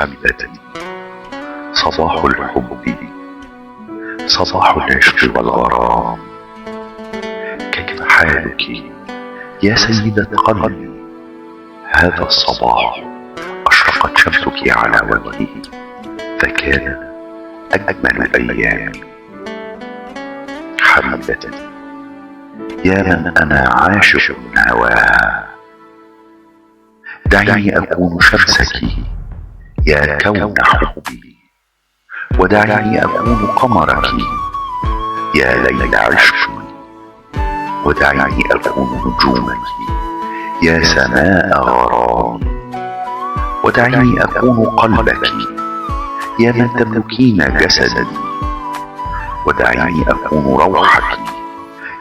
حبيبتي، صباح الحب، صباح العشق والغرام. كيف حالك يا سيدة قلبي؟ هذا الصباح أشرقت شمسك على وجهه، فكان أجمل الأيام. حبيبتي يا من أنا عاشق هواها، دعيني أكون شمسك يا كون حبي، ودعيني أكون قمرك يا ليل عشقي، ودعيني أكون نجومك يا سماء غرامي، ودعيني أكون قلبك يا من تملكين جسدي، ودعيني أكون روحك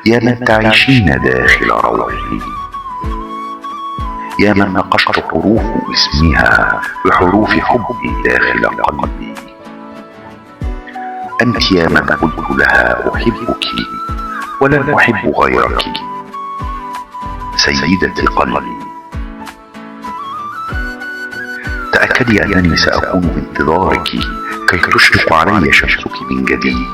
يا من تعيشين داخل روحي، يا من نقشت حروف اسمها بحروف حبي داخل قلبي. أنت يا من قلت لها أحبك ولن أحب غيرك، سيدتي قلبي. تأكدي أنني سأكون بانتظارك كي تشرق علي شمسك من جديد.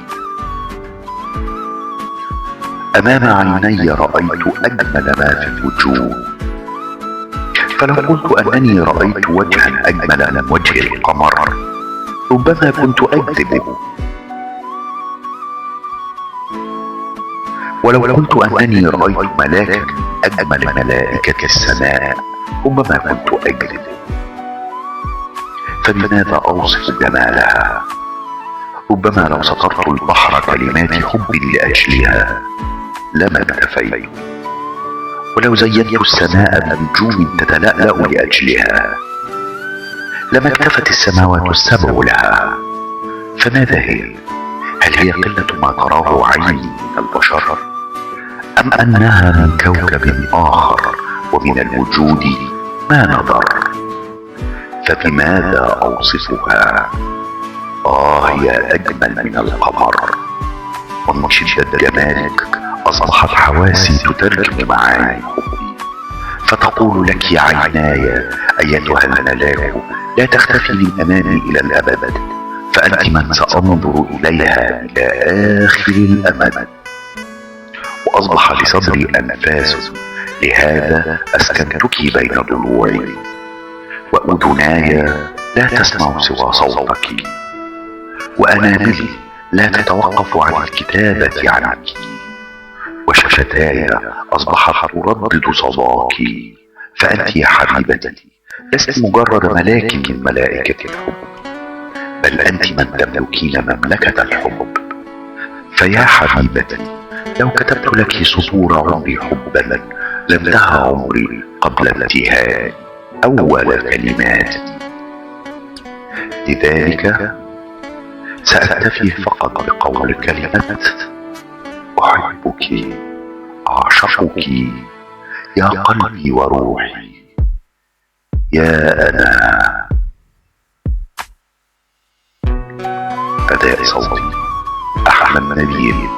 أمام عيني رأيت أجمل ما في الوجود، فلو قلت أنني رأيت وجها أجمل من وجه القمر ربما كنت أكذب، ولو قلت أنني رأيت ملاكا أجمل ملائكة السماء ربما كنت أكذب. فلماذا أوصف جمالها؟ ربما لو سطرت البحر كلمات حب لأجلها لما اكتفيت، ولو زينت السماء بنجوم تتلألأ لأجلها لما اكتفت السماوات السبع لها. فماذا هي؟ هل هي قلة ما تراه عيني من البشر، أم أنها من كوكب آخر ومن الوجود ما نظر؟ فبماذا أوصفها؟ يا أجمل من القمر، ومن شدة جمالك أصبحت حواسي تترجم معاني حبي، فتقول لك عيناي أيتها الملاك لا تختفي من أمامي إلى الأبد، فأنت من سأنظر إليها إلى آخر الأمد. وأصبح لصدري أنفاس، لهذا أسكنتك بين ضلوعي، وأذناي لا تسمع سوى صوتك، وأناملي لا تتوقف عن الكتابة عنك، وشفتاي أصبحت تردد صداك. فأنت يا حبيبتي لست مجرد ملاك من ملائكة الحب، بل أنت من تملكين مملكة الحب. فيا حبيبتي لو كتبت لك سطور عمري حبا لانتهى عمري قبل انتهاء أول كلماتي. لذلك سأكتفي فقط بقول كلمة أحبك، أعشقك يا قلبي وروحي، يا أنا. أداء صوتي أحمد نبيل.